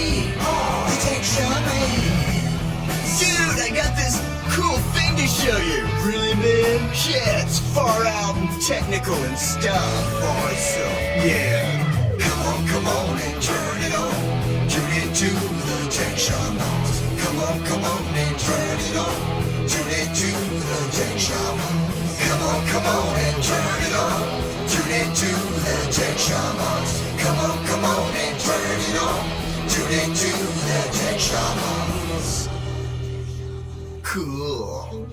The Tech Shaman. Dude, I got this cool thing to show you. Really, man? Yeah, it's far out and technical and stuff. Alright, so, yeah. Come on and turn it on. Tune into the Tech Shamans. Come on and turn it on. Tune into the Tech Shamans. Come on and turn it on. Tune into the Tech Shamans. Come on and turn it on. Tune into the Tech Shamans. Cool.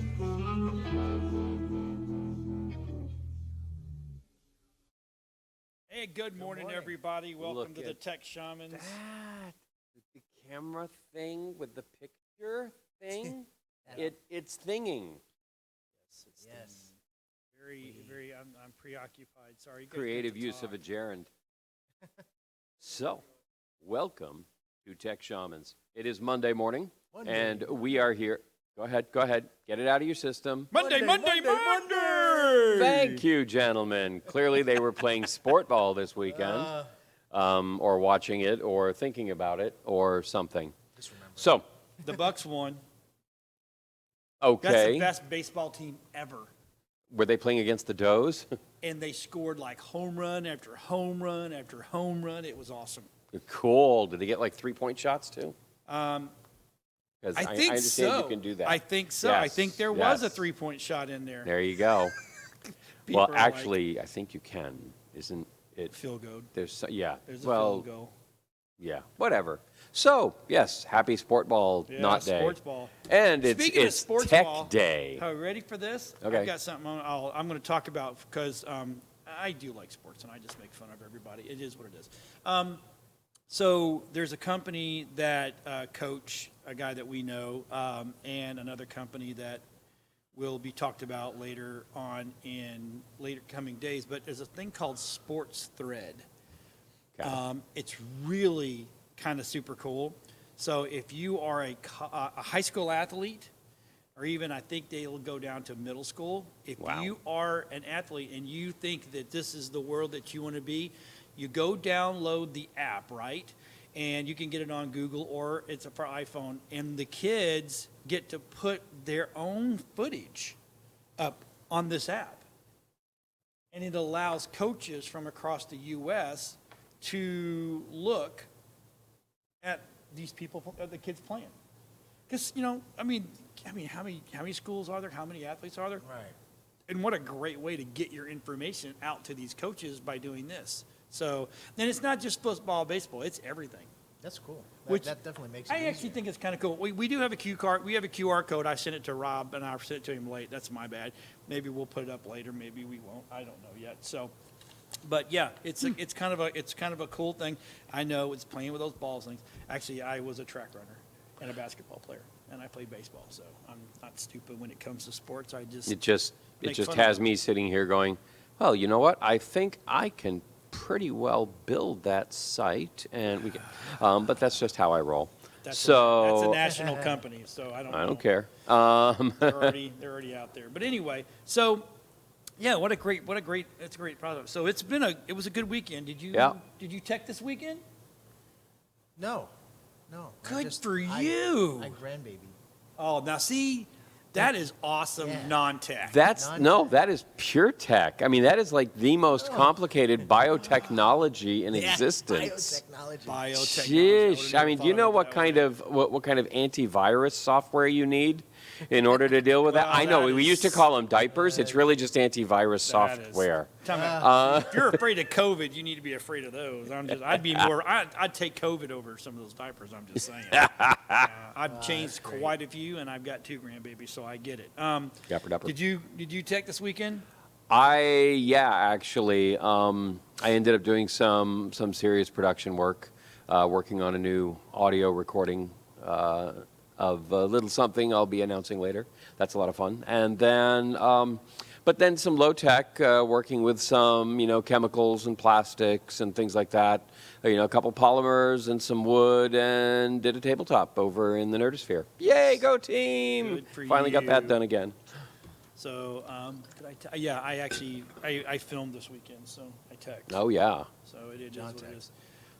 Hey, good morning, everybody. Welcome Look to the at Tech Shamans. That, the camera thing with the picture thing, it's thinging. Yes. Very. I'm preoccupied. Sorry. You guys Creative get to use talk. of a gerund. So, welcome to Tech Shamans. It is Monday morning, and we are here. Go ahead. Get it out of your system. Monday. Thank you, gentlemen. Clearly, they were playing sport ball this weekend, or watching it, or thinking about it, or something. So, The Bucks won. okay. That's the best baseball team ever. Were they playing against the Does? And they scored like home run after home run after home run. It was awesome. Cool. Did they get like 3-point shots too? I 'Cause think I understand so. you can do that. I think so. I Yes, think there was a yes. 3-point shot in there. There you go. People Well, are like, actually, I think you can. Isn't it? field goal. There's yeah. There's a well, field goal. yeah. Whatever. So yes, happy sport ball Yeah, not day. sports ball. And Speaking of it's sports Tech ball, Day. Are you ready for this? Okay. I've got something I'm going to talk about because I do like sports and I just make fun of everybody. It is what it is. So there's a company that Coach, a guy that we know, and another company that will be talked about later on in later coming days. But there's a thing called Sports Thread. Okay. It's really kind of super cool. So if you are a high school athlete, or even I think they'll go down to middle school, if Wow. you are an athlete and you think that this is the world that you want to be, you go download the app, right? And you can get it on Google or it's for iPhone. And the kids get to put their own footage up on this app. And it allows coaches from across the U.S. to look at these people, the kids playing. Because, how many schools are there? How many athletes are there? Right. And what a great way to get your information out to these coaches by doing this. So then it's not just football, baseball, it's everything. That's cool. Which That definitely makes it I actually think it's kind of cool. We do have a We have a QR code. I sent it to Rob, and I sent it to him late. That's my bad. Maybe we'll put it up later. Maybe we won't. I don't know yet. So, but yeah, it's kind of a cool thing. I know it's playing with those balls things. Actually, I was a track runner and a basketball player, and I played baseball. So I'm not stupid when it comes to sports. It just make just fun has of me sitting here going, well, you know what? I think I can pretty well build that site, and we can, but that's just how I roll. that's a national company. So I don't know. care. They're already out there. But anyway, so yeah, it's a great product. So it was a good weekend. Did you tech this weekend? No. Good for you. I grandbaby. Oh, now see, that is awesome Yeah. non-tech. That is pure tech. I mean, that is like the most complicated biotechnology in existence. Biotechnology. Biotechnology. Sheesh. I mean, do you know what kind of antivirus software you need in order to deal with that? Well, I know, that we is- used to call them diapers. It's really just antivirus That is- software. Tell me, if you're afraid of COVID, you need to be afraid of those. I'd take COVID over some of those diapers. I'm just saying. I've changed quite a few, and I've got 2 grandbabies, so I get it. Dapper, dapper. Did you tech this weekend? Actually, I ended up doing some serious production work, working on a new audio recording of a little something I'll be announcing later. That's a lot of fun. And then, but then some low tech, working with some, chemicals and plastics and things like that. A couple polymers and some wood, and did a tabletop over in the Nerdosphere. Yay, go team! Good for Finally got that you. done again. So, I filmed this weekend, so I teched. Oh, yeah. So it is John what it tech. is.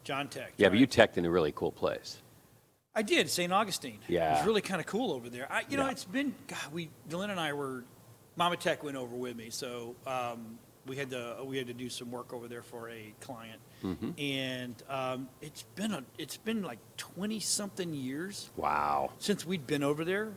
John Tech. Yeah, but right? you teched in a really cool place. I did, St. Augustine. It Yeah. was really kind of cool over there. You know, Yeah. it's been, God, Dylan and I were, Mama Tech went over with me, so we had to do some work over there for a client. And it's been like 20-something years Wow. since we'd been over there.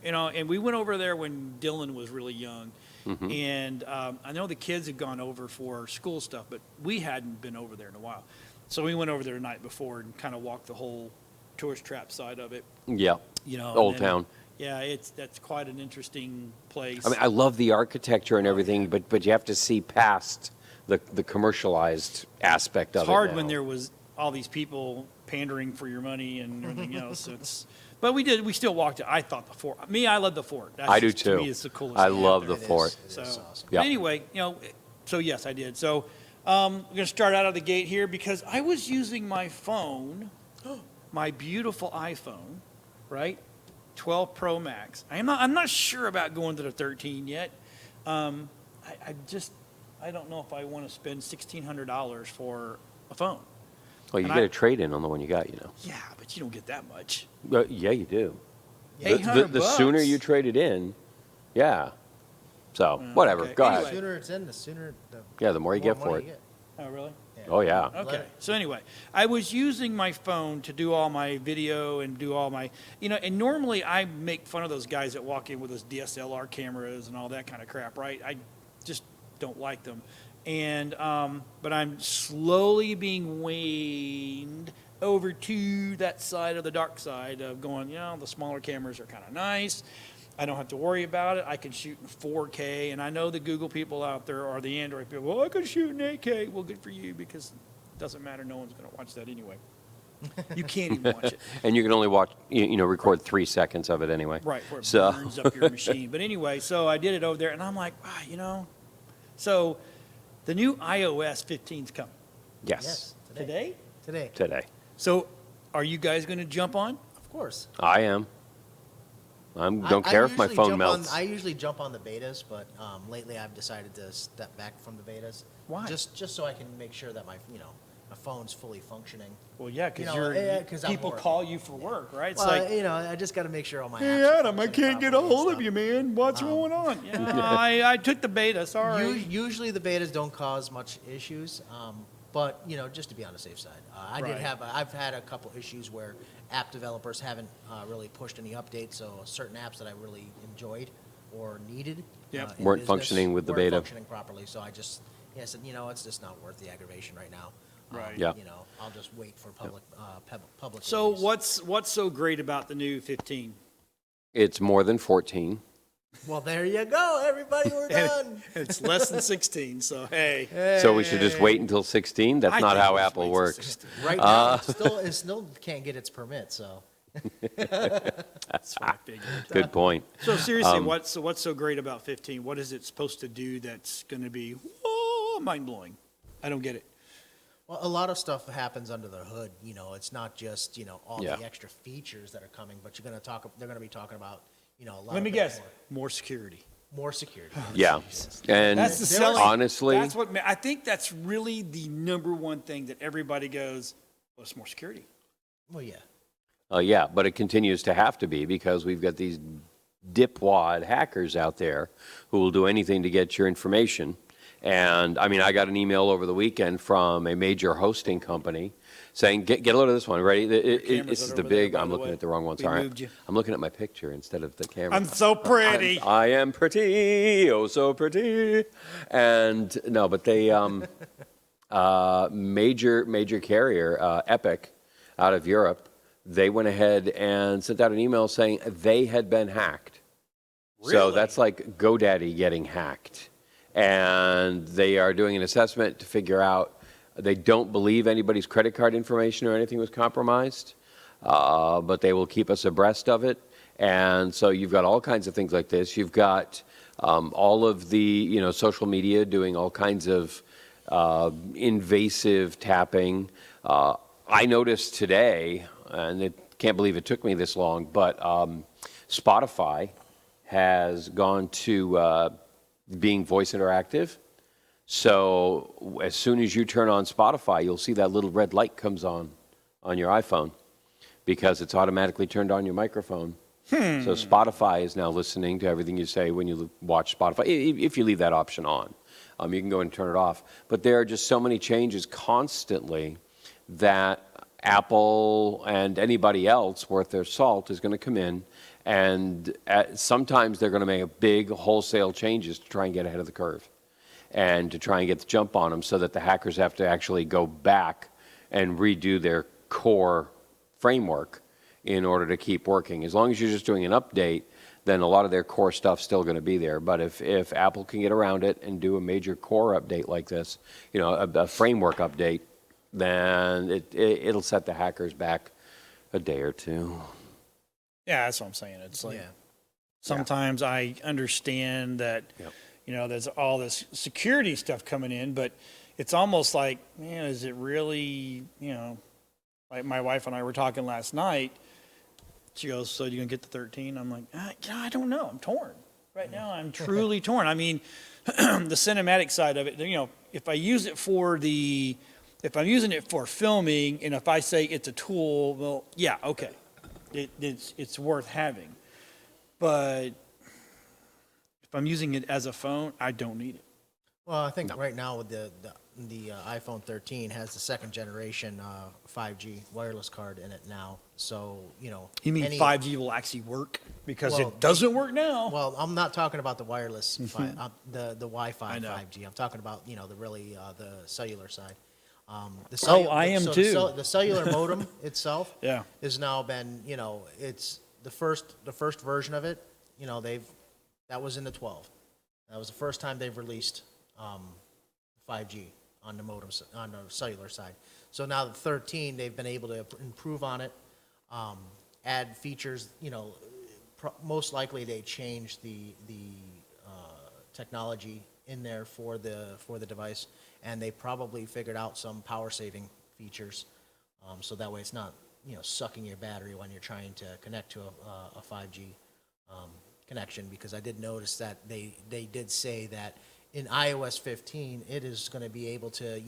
You know, and we went over there when Dylan was really young. And I know the kids had gone over for school stuff, but we hadn't been over there in a while. So we went over there the night before and kind of walked the whole tourist trap side of it. Yeah. You know, Old and then- Town. Yeah, that's quite an interesting place. I mean, I love the architecture and everything, but you have to see past the commercialized aspect of it. It's hard now. when there was all these people pandering for your money and everything else. But we still walked it. I thought the fort. I love the fort. That's I do just, too. To me, it's the coolest. I thing. love the It is. fort. It So is awesome. Yeah. but anyway, you know, so yes, I did. So we're gonna start out of the gate here because I was using my phone, my beautiful iPhone, right, 12 Pro Max. I'm not sure about going to the 13 yet. I don't know if I want to spend $1,600 for a phone. Well, you And get I- a trade-in on the one you got, you know. Yeah, but you don't get that much. Yeah, you do. Yeah. The, 800 the sooner bucks. you trade it in, yeah. So, whatever. okay. Go Anyway. The ahead. sooner it's in, the sooner Yeah, the more you get for money it. you get. Oh, really? Yeah. Oh, yeah. Let Okay. it- So anyway, I was using my phone to do all my video and do all my, you know, and normally I make fun of those guys that walk in with those DSLR cameras and all that kind of crap, right? I just don't like them. And, but I'm slowly being waned over to that side of the dark side of going, you know, the smaller cameras are kind of nice. I don't have to worry about it. I can shoot in 4K, and I know the Google people out there or the Android people, well, I can shoot in 8K. Well, good for you because it doesn't matter. No one's going to watch that anyway. You can't even watch it. And you can only watch, record 3 seconds of it anyway. Right, where it So, burns up your machine. But anyway, so I did it over there, and I'm like, so the new iOS 15's coming. yes, Yes. Today? Today. today. So are you guys going to jump on? Of course. I am. I don't care if my usually phone jump melts. I usually jump on the betas, but lately I've decided to step back from the betas. Why? Just so I can make sure that my phone's fully functioning. Well, yeah, because You know, 'cause I'm people working. call you for work, right? It's Well, like, I just got to make sure all my hey, apps are Adam, I functioning can't get a properly and hold of stuff. you, man. What's going on? Yeah, I took the beta, sorry. Usually the betas don't cause much issues, but just to be on the safe side, Right. I've had a couple issues where app developers haven't really pushed any updates, so certain apps that I really enjoyed or needed Yep. in Weren't business functioning with the weren't beta. functioning properly. So I said, it's just not worth the aggravation right now. Right. Yeah. I'll just wait for public. So release. what's so great about the new 15? It's more than 14. Well, there you go, everybody. We're done. It's less than 16, so hey. So we should just wait until 16? That's I not think how we'll just Apple wait till works. 16. Right now, it still can't get its permit. So That's what I figured. Good point. So seriously, what's so great about 15? What is it supposed to do that's going to be mind-blowing? I don't get it. Well, a lot of stuff happens under the hood. It's not just all Yeah. the extra features that are coming, but they're going to be talking about a lot. Let me bit guess. More security. More security. Yeah. And That's the selling. honestly, That's what I think. That's really the number one thing that everybody goes. Well, it's more security. Well, yeah. yeah, but it continues to have to be because we've got these dipwad hackers out there who will do anything to get your information. And I mean, I got an email over the weekend from a major hosting company saying, get a load of this one, ready? cameras This are is the over there, big, by I'm the looking way. at the wrong one, We sorry. moved you. I'm looking at my picture instead of the camera. I'm so pretty. I am pretty, oh so pretty. And no, but they, major carrier, Epic, out of Europe, they went ahead and sent out an email saying they had been hacked. So Really? that's like GoDaddy getting hacked. And they are doing an assessment to figure out, they don't believe anybody's credit card information or anything was compromised, but they will keep us abreast of it. And so you've got all kinds of things like this. You've got all of the, social media doing all kinds of invasive tapping. I noticed today, and I can't believe it took me this long, but Spotify has gone to being voice interactive. So as soon as you turn on Spotify, you'll see that little red light comes on your iPhone because it's automatically turned on your microphone. So Spotify is now listening to everything you say when you watch Spotify, if you leave that option on. You can go and turn it off. But there are just so many changes constantly that Apple and anybody else worth their salt is going to come in, and sometimes they're going to make big wholesale changes to try and get ahead of the curve and to try and get the jump on them so that the hackers have to actually go back and redo their core framework in order to keep working. As long as you're just doing an update, then a lot of their core stuff's still going to be there. But if Apple can get around it and do a major core update like this, a framework update, then it'll set the hackers back a day or two. Yeah, that's what I'm saying. It's like Yeah. sometimes I understand that, Yep. there's all this security stuff coming in, but it's almost like, man, is it really, like my wife and I were talking last night. She goes, so you going to get the 13? I'm like, I don't know. I'm torn. Right now, I'm truly torn. I mean, the cinematic side of it, if I use it if I'm using it for filming, and if I say it's a tool, well, yeah, okay. It's worth having. But if I'm using it as a phone, I don't need it. Well, I think right now with the iPhone 13 has the second generation 5G wireless card in it now. So, You mean 5G will actually work? Because it doesn't work now. Well, I'm not talking about the wireless, the Wi-Fi I know. 5G. I'm talking about, the cellular side. I am too. The cellular modem itself Yeah. has now been, it's the first version of it. That was in the 12. That was the first time they've released 5G on the modem on the cellular side. So now the 13, they've been able to improve on it, add features. Most likely they changed the technology in there for the device, and they probably figured out some power saving features, so that way it's not sucking your battery when you're trying to connect to a 5G connection. Because I did notice that they did say that in iOS 15 it is going to be able to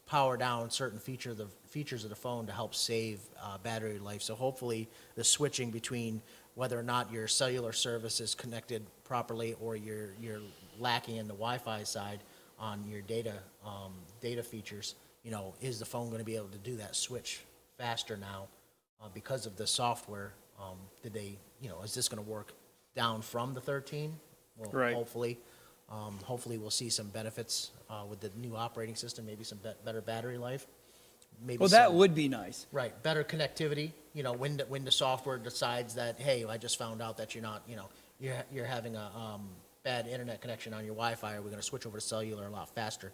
power down certain features of the phone to help save battery life. So hopefully the switching between whether or not your cellular service is connected properly or you're lacking in the Wi-Fi side on your data features, is the phone going to be able to do that switch faster now because of the software? Did they, is this going to work down from the 13? Well, Right. Hopefully. Hopefully we'll see some benefits with the new operating system, maybe some better battery life. Maybe Well, that some- would be nice. Right, better connectivity. When the software decides that, hey, I just found out that you're not, you're having a bad internet connection on your Wi-Fi, are we going to switch over to cellular a lot faster?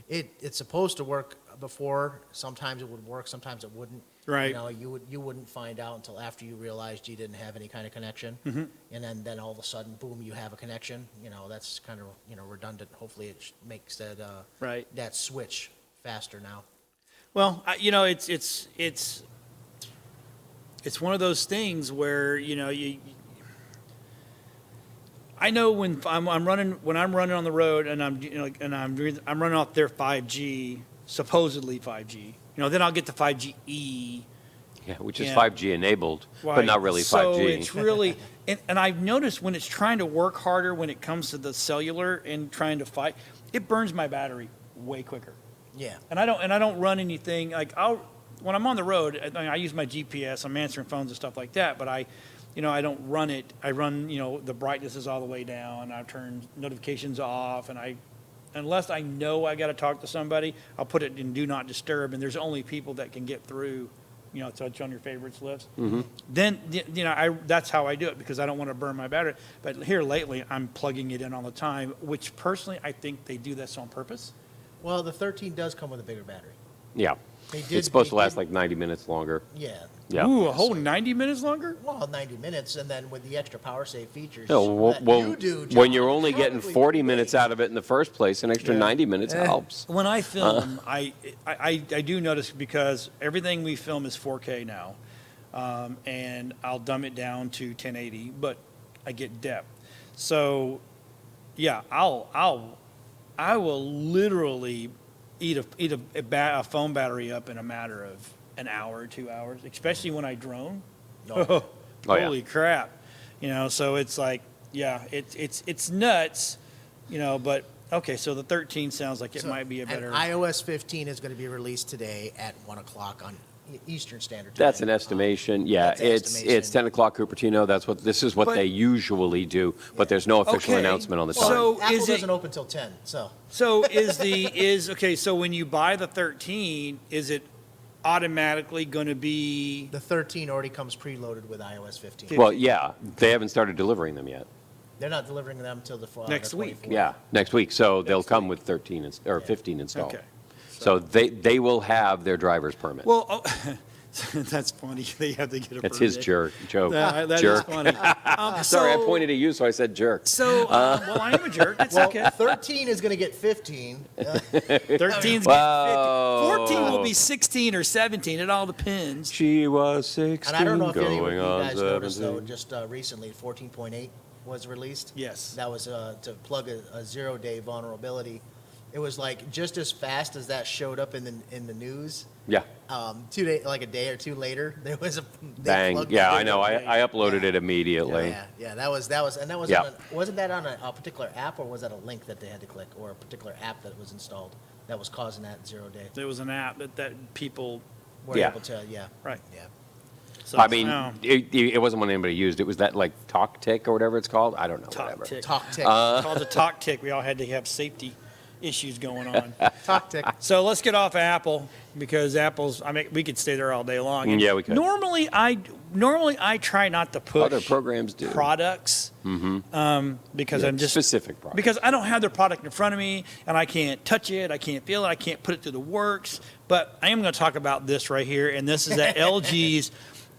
It's supposed to work before. Sometimes it would work, sometimes it wouldn't. Right. You wouldn't find out until after you realized you didn't have any kind of connection, and then all of a sudden, boom, you have a connection. That's kind of redundant. Hopefully, it makes that Right. that switch faster now. Well, it's one of those things where I know when I'm running on the road and I'm running off their 5G, supposedly 5G. Then I'll get the 5GE. Yeah, which is Yeah. 5G enabled, but Right. not really So 5G. it's really, and I've noticed when it's trying to work harder when it comes to the cellular and trying to fight, it burns my battery way quicker. Yeah. And I don't run anything like when I'm on the road. I use my GPS. I'm answering phones and stuff like that. But I don't run it. I run the brightness is all the way down. I turn notifications off, and unless I know I got to talk to somebody, I'll put it in do not disturb. And there's only people that can get through. So it's on your favorites list. Mm-hmm. Then that's how I do it because I don't want to burn my battery. But here lately, I'm plugging it in all the time, which personally I think they do this on purpose. Well, the 13 does come with a bigger battery. Yeah. It's supposed to last like 90 minutes longer. Yeah. Yeah. Ooh, a whole 90 minutes longer? Well, 90 minutes, and then with the extra power save features No, that well, you do, when John, you're only getting probably 40 minutes out of it in the first place, an extra 90 minutes helps. When I film, I do notice because everything we film is 4K now, and I'll dumb it down to 1080, but I get depth. So, yeah, I'll I will literally eat a phone battery up in a matter of an hour or 2 hours, especially when I drone. Oh. Oh, yeah. Holy crap! So it's like, yeah, it's nuts, But okay, so the 13 sounds like it might be a better. And iOS 15 is going to be released today at 1 o'clock on Eastern Standard Time. That's an estimation. Yeah, That's an it's estimation. 10 o'clock Cupertino. This is what But- they usually do, but there's no official Okay. announcement on the Well, time. so Apple is it- doesn't open till 10, so. So so when you buy the 13, is it automatically going to be? The 13 already comes preloaded with iOS 15. Well, yeah, they haven't started delivering them yet. They're not delivering them till the Next the week. 24th. Yeah, next week. So they'll Next come week. with 13 or 15 installed. Okay. So they will have their driver's permit. Well, that's funny. They have to get a That's permit. his joke. That is Jerk. funny. Sorry, I pointed at you, so I said jerk. So, well, I am a jerk. It's Well, okay. 13 is going to get 15. 13's Wow. 50. 14 will be 16 or 17. It all depends. She was 16, And I don't know if any of going you on guys noticed, though, 17. just recently, 14.8 was released. Yes. That was to plug a zero-day vulnerability. It was like just as fast as that showed up in the news. Yeah, 2 day, like a day or two later, there was they bang. plugged Yeah, it I in. know. I uploaded it immediately. Yeah, that was, and that was Yeah. wasn't that on a particular app, or was that a link that they had to click, or a particular app that was installed that was causing that 0 day? There was an app that people, Were Yeah. able to, yeah. right. Yeah. So, I mean, no. it wasn't one anybody used. It was that like talk tick or whatever it's called. I don't know. Talk whatever. tick. Talk tick. It's called the talk tick. We all had to have safety issues going on. Talk tick. So let's get off Apple because Apple's. I mean, we could stay there all day long. And Yeah, we could. Normally, I try not to push Other programs do. products because Yeah, I'm just specific products. because I don't have their product in front of me and I can't touch it, I can't feel it, I can't put it through the works. But I am going to talk about this right here, and this is that LG's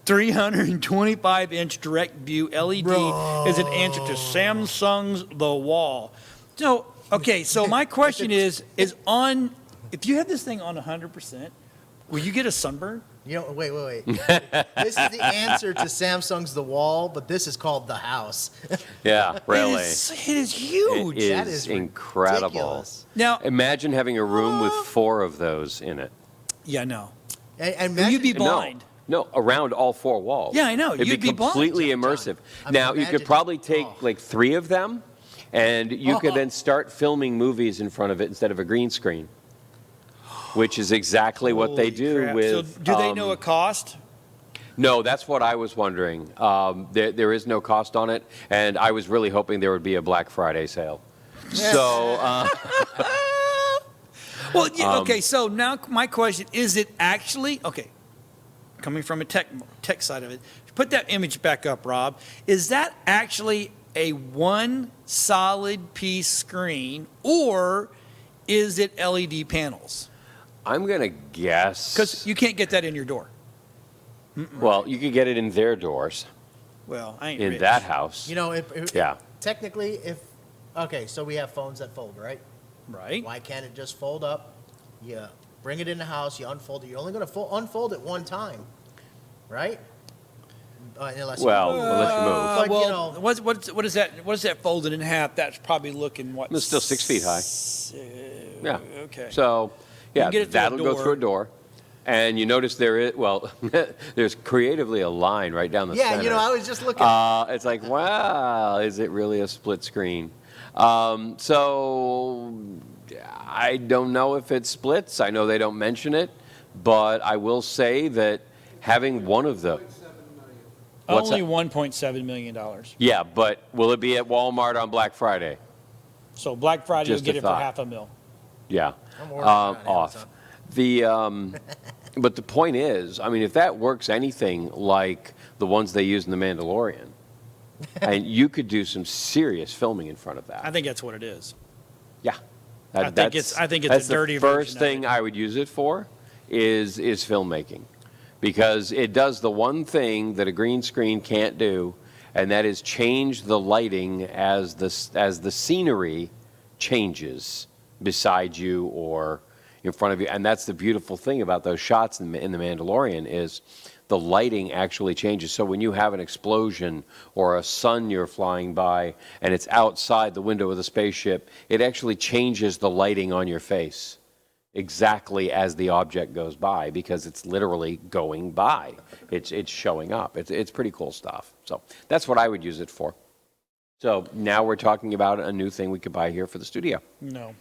325-inch direct view LED is an answer to Samsung's The Wall. So, okay, so my question is on if you have this thing on 100%, will you get a sunburn? Wait. This is the answer to Samsung's The Wall, but this is called The House. Yeah, really. It is huge. It That is is incredible. ridiculous. Now, Imagine having a room with 4 of those in it. yeah, no. And Will you be imagine- blind? No, around all 4 walls. Yeah, I know. It'd You'd be be blind. completely John, immersive. I mean, Now, you could imagine- probably take oh. like 3 of them, and you could then start filming movies in front of it instead of a green screen, which is exactly what they Holy do crap. with. So do they know a cost? No, that's what I was wondering. There is no cost on it, and I was really hoping there would be a Black Friday sale. So, Well, yeah, okay. So now my question is: it actually okay? Coming from a tech side of it, put that image back up, Rob. Is that actually a one solid piece screen, or is it LED panels? I'm gonna guess. Because you can't get that in your door. Well, you could get it in their doors Well, I ain't in rich. that house. Yeah. Technically, okay, so we have phones that fold, right? right? Why can't it just fold up? You bring it in the house, you unfold it. You're only going to unfold it one time, right? Unless Well, unless you move. But, you well, know- what is that? What is that folded in half? That's probably looking what? It's still 6 feet high. Yeah. Okay. So, yeah, get it through a that'll go door. through a door. And you notice there is, well, there's creatively a line right down the Yeah, center. I was just looking. It's like, wow, is it really a split screen? So I don't know if it splits. I know they don't mention it, but I will say that having one of the What's Only that? $1.7 million. yeah, but will it be at Walmart on Black Friday? So Black Friday, Just you'll get a it for thought. $500,000. Yeah, I'm ordering on off. Amazon. The but the point is, I mean, if that works anything like the ones they use in The Mandalorian, and you could do some serious filming in front of that. I think that's what it is. Yeah, I think it's that's a dirty the first version of thing it. I would use it for is filmmaking, because it does the one thing that a green screen can't do, and that is change the lighting as the scenery changes beside you or in front of you. And that's the beautiful thing about those shots in The Mandalorian is the lighting actually changes. So when you have an explosion or a sun you're flying by and it's outside the window of the spaceship, it actually changes the lighting on your face exactly as the object goes by because it's literally going by. It's showing up. It's pretty cool stuff. So that's what I would use it for. So now we're talking about a new thing we could buy here for the studio. No.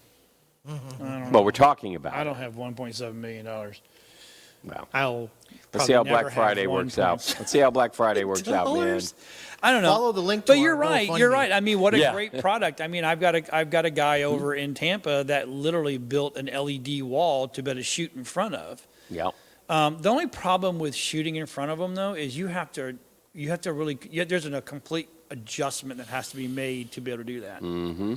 Well, we're talking about I it. don't have $1.7 million. Well, I'll let's see how probably never Black Friday have works out. Let's see how Black Friday works out, man. $1. I don't know. Follow the link to But our you're right. GoFundMe. You're right. I mean, what a Yeah. great product. I mean, I've got a guy over in Tampa that literally built an LED wall to be able to shoot in front of. Yeah. The only problem with shooting in front of them though is you have to really there's a complete adjustment that has to be made to be able to do that. Mm-hmm.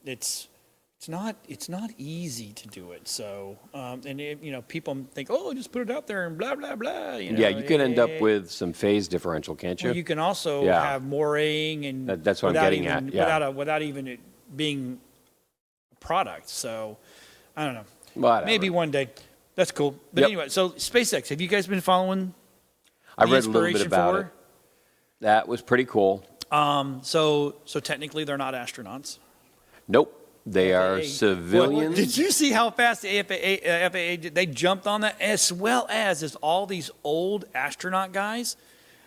It's not easy to do it. So people think, oh, just put it out there and blah blah blah. Yeah, you could end up with some phase differential, can't you? Well, you can also Yeah. have mooring and That's what I'm getting at, yeah. without even it being a product. So I don't know. Whatever. Maybe one day. That's cool. But Yep. anyway, so SpaceX, have you guys been following I the read a little bit inspiration about for? it. That was pretty cool. So technically they're not astronauts. Nope. They are FAA. civilians. Did you see how fast the FAA did? They jumped on that, as well as there's all these old astronaut guys.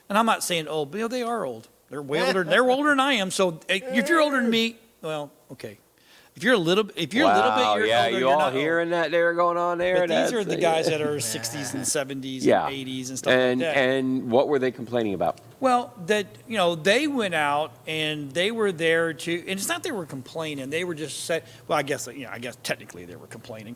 And I'm not saying old, but they are old. They're way older. They're older than I am. So if you're older than me, well, okay. If you're a little bit, you're Wow, older, yeah, you're you all not hearing that there going on there? But these That's- are the guys that are 60s and 70s yeah. and 80s and stuff and, like that. And what were they complaining about? Well, that they went out and they were there to, and it's not they were complaining. They were just said, well, I guess technically they were complaining.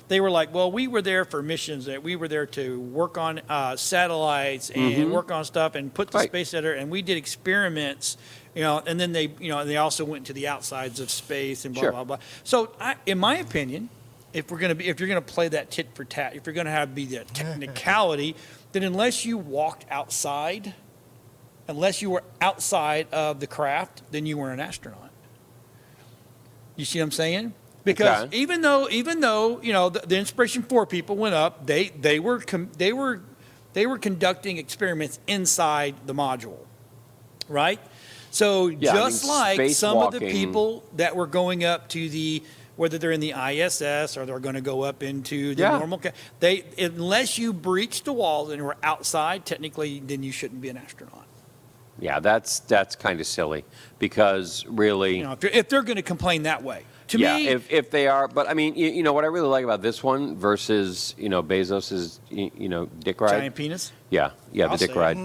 They were like, well, we were there for missions. That we were there to work on satellites and work on stuff and put the Right. space center, and we did experiments. And then they also went to the outsides of space and blah Sure. blah blah. So, in my opinion, if you're gonna play that tit for tat, if you're gonna have be that technicality, then unless you walked outside. Unless you were outside of the craft, then you were an astronaut. You see what I'm saying? Because Okay. even though the Inspiration 4 people went up, they were conducting experiments inside the module, right? So Yeah, just like some of the spacewalking- people that were going up to whether they're in the ISS or they're going to go up into the normal, unless you breached the walls and were outside, technically, then you shouldn't be an astronaut. Yeah, that's kind of silly because really, If they're going to complain that way, to me, if they are, but I mean, what I really like about this one versus Bezos's dick ride. giant penis. Yeah, the I'll dick say. ride,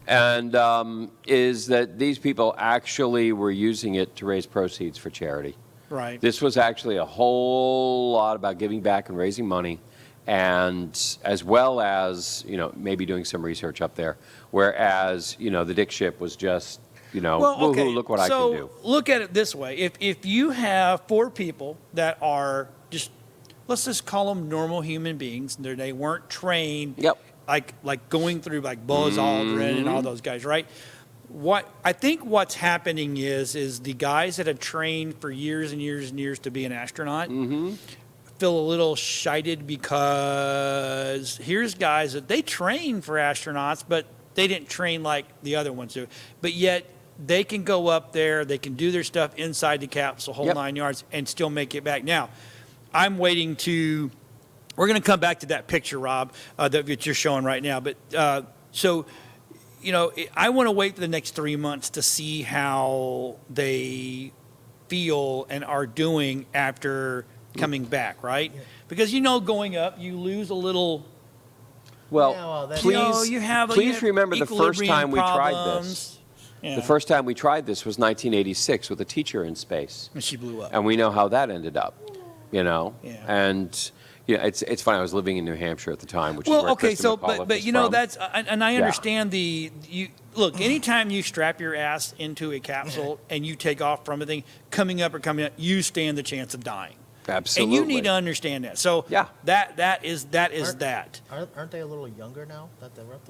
and is that these people actually were using it to raise proceeds for charity. Right. This was actually a whole lot about giving back and raising money, and as well as maybe doing some research up there. Whereas the dick ship was just woohoo, look what I can do. So look at it this way: if you have 4 people that are let's just call them normal human beings, they weren't trained. Yep. Like going through like Buzz Aldrin and all those guys, right? What I think what's happening is the guys that have trained for years and years and years to be an astronaut feel a little shited because here's guys that they train for astronauts, but they didn't train like the other ones do. But yet they can go up there, they can do their stuff inside the capsule, whole 9 yards, and still make it back. Now, I'm waiting to. We're going to come back to that picture, Rob, that you're showing right now. But I want to wait for the next 3 months to see how they feel and are doing after coming back, right? Because going up, you lose a little. Well, that's- please, you have remember the first equilibrium time we tried problems. this. Yeah. The first time we tried this was 1986 with a teacher in space, And she blew up. and we know how that ended up. Yeah. And it's funny. I was living in New Hampshire at the time, which is where okay, Kristen so McAuliffe but is from. that's and I understand look, anytime you strap your ass into a capsule and you take off from a thing coming up, you stand the chance of dying. Absolutely. And you need to understand that. So Yeah. that is that. Aren't they a little younger now that they're up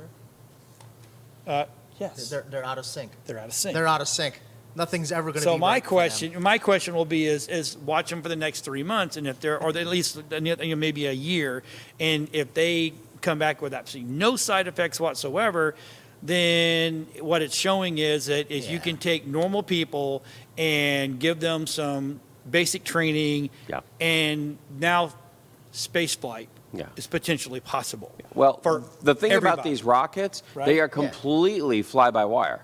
there? Yes. They're out of sync. They're out of sync. They're out of sync. Nothing's ever going to So be my right for them. question will be is watch them for the next 3 months, and if they're, or at least maybe a year, and if they come back with absolutely no side effects whatsoever, then what it's showing is that you Yeah. can take normal people and give them some basic training, Yeah. and now space flight Yeah. is potentially possible. Well, for the thing about everybody. these rockets, Right? they are Yeah. completely fly-by-wire.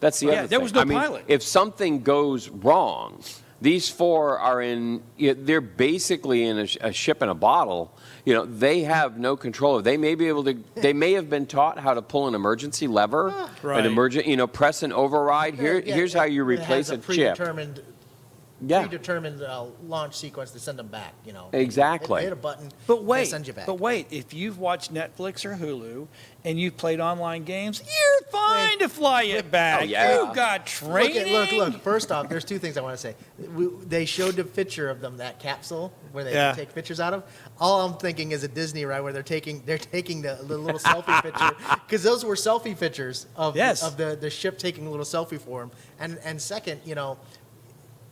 That's the Yeah, other thing. there was no I mean, pilot. if something goes wrong, these four are in, they're basically in a ship in a bottle. They have no control. They may be able to, they may have been taught how to pull an emergency lever, Right. an emergent, press an override. Here's how you It replace has a chip. Predetermined launch sequence to send them back. Exactly. Hit a button. But they wait, send you back. if you've watched Netflix or Hulu and you've played online games, you're fine to fly it back. Oh, yeah. You've got training. Look. First off, there's two things I want to say. They showed the picture of them, that capsule where they take pictures out of. All I'm thinking is a Disney ride where they're taking the little selfie picture, because those were selfie pictures of the ship taking a little selfie for them. And second,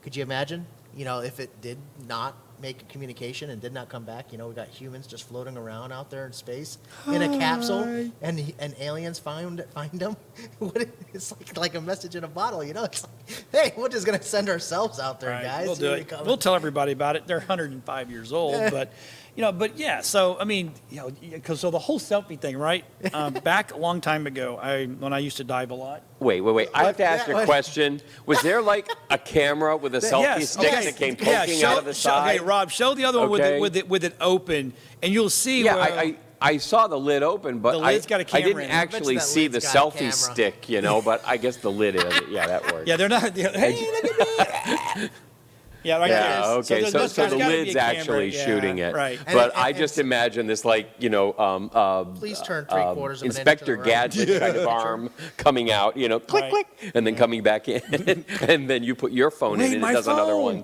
could you imagine, if it did not make a communication and did not come back? We got humans just floating around out there in space in a capsule, and aliens find them. It's like a message in a bottle, It's like, hey, we're just gonna send ourselves out there, guys. We'll do it. We'll tell everybody about it. They're 105 years old, but. But yeah, so I mean, because the whole selfie thing, right? Back a long time ago, when I used to dive a lot. Wait. I have to ask you a question. Was there like a camera with a selfie stick that came poking out of the side? Okay, Rob, show the other one with it open, and you'll see. Yeah, where, I saw the lid open, but The lid's got a camera I didn't in it. actually I bet see that the lid's got a selfie camera. stick, but I guess the lid is. Yeah, that works. Yeah, they're not. Hey, look at me. Yeah, right Yeah, there. okay. there's So gotta the be a lid's camera. actually Yeah, shooting it. Right. But And I it- just imagine this Please turn 3/4 of an inch to Inspector the right. Gadget kind of arm coming out, click, Right. click, and then coming back in. And then you put your phone in Wait, and my it does another phone. one.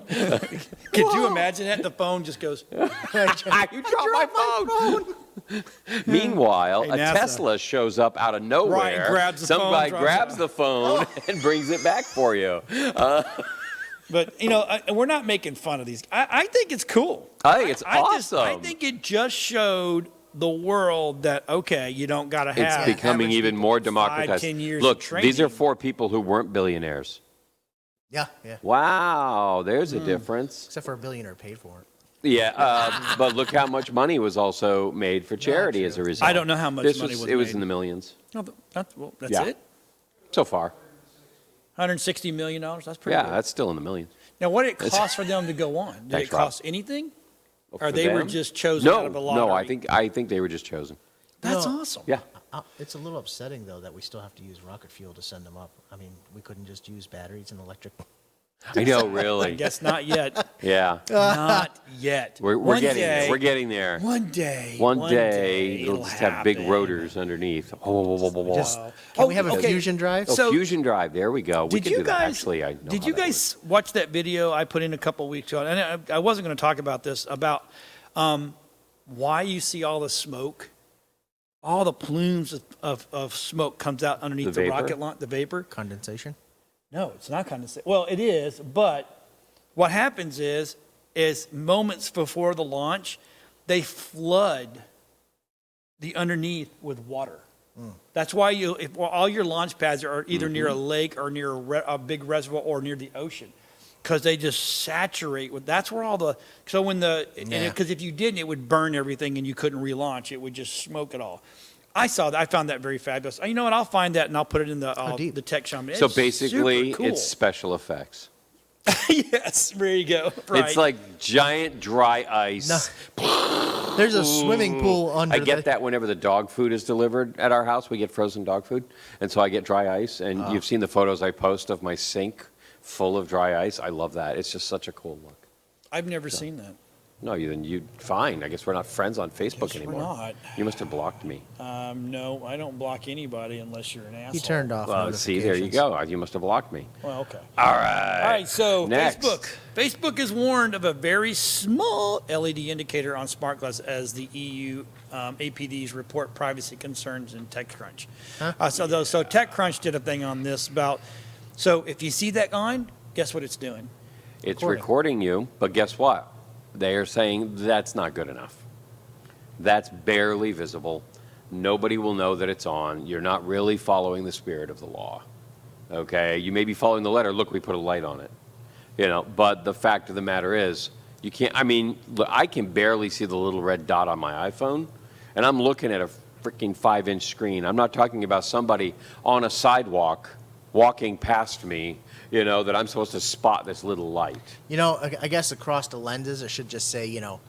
Could you imagine that? The phone just goes. You dropped my phone. Meanwhile, Hey, a NASA. Tesla shows up out of nowhere. grabs the Some phone, guy drops grabs it. the phone and brings it back for you. But we're not making fun of these. I think it's cool. I think it's I awesome. think it just showed the world that you don't got to It's have. becoming average even people more 5, democratized. 10 years Look, of these are training. 4 people who weren't billionaires. Yeah. Wow, there's a difference. Except for a billionaire paid for it. Yeah, but look how much money was also made for charity as a result. I don't know how much money was It was made. in the millions No, but that's Yeah. it. so far. $160 million. That's pretty Yeah, good. that's still in the millions. Now, what did it cost for them to go on? Did Thanks, it cost anything? Or For they were them? just chosen out of a lottery? No, I think they were just chosen. That's No. awesome. Yeah. It's a little upsetting, though, that we still have to use rocket fuel to send them up. I mean, we couldn't just use batteries and electric. I know, I really. guess not yet. Yeah. Not yet. We're One getting day, there. We're getting there. One day. One day, it'll they'll just have big happen. rotors underneath. Can we have a okay. fusion drive? So- fusion drive. There we go. We Did could you do that. guys? Actually, I know Did how you that guys watch that video I put in a couple weeks ago? And I wasn't going to talk about this about why you see all the smoke, all the plumes of smoke comes out underneath The the vapor? rocket launch, the vapor. Condensation? No, it's not condensation. Well, it is, but what happens is moments before the launch, they flood the underneath with water. That's why all your launch pads are either near a lake or near a big reservoir or near the ocean, because they just saturate with. That's where all the because if you didn't, it would burn everything and you couldn't relaunch. It would just smoke it all. I saw that. I found that very fabulous. You know what? I'll find that and I'll put it in the tech shaman. So It's basically, super cool. it's special effects. Yes, there you go. Right. It's like giant dry ice. There's a swimming pool under I get that whenever the dog food is delivered at our house. We get frozen dog food. And so I get dry ice. And you've seen the photos I post of my sink full of dry ice. I love that. It's just such a cool look. I've never seen that. No, you fine. I guess we're not friends on Facebook Guess we're anymore. not. You must have blocked me. No, I don't block anybody unless you're an asshole. He turned off Well, see, there you notifications. go. You must have blocked me. Well, okay. All right. All right, so Next. Facebook is warned of a very small LED indicator on smart glass as the EU APDs report privacy concerns in TechCrunch. Huh? So TechCrunch did a thing on this about. So if you see that on, guess what it's doing? It's recording you, but guess what? They are saying that's not good enough. That's barely visible. Nobody will know that it's on. You're not really following the spirit of the law. Okay? You may be following the letter. Look, we put a light on it. You know, but the fact of the matter is, you can't, I mean, look, I can barely see the little red dot on my iPhone, and I'm looking at a freaking 5-inch screen. I'm not talking about somebody on a sidewalk walking past me, you know, that I'm supposed to spot this little light. You know, I guess across the lenses, it should just say, you know,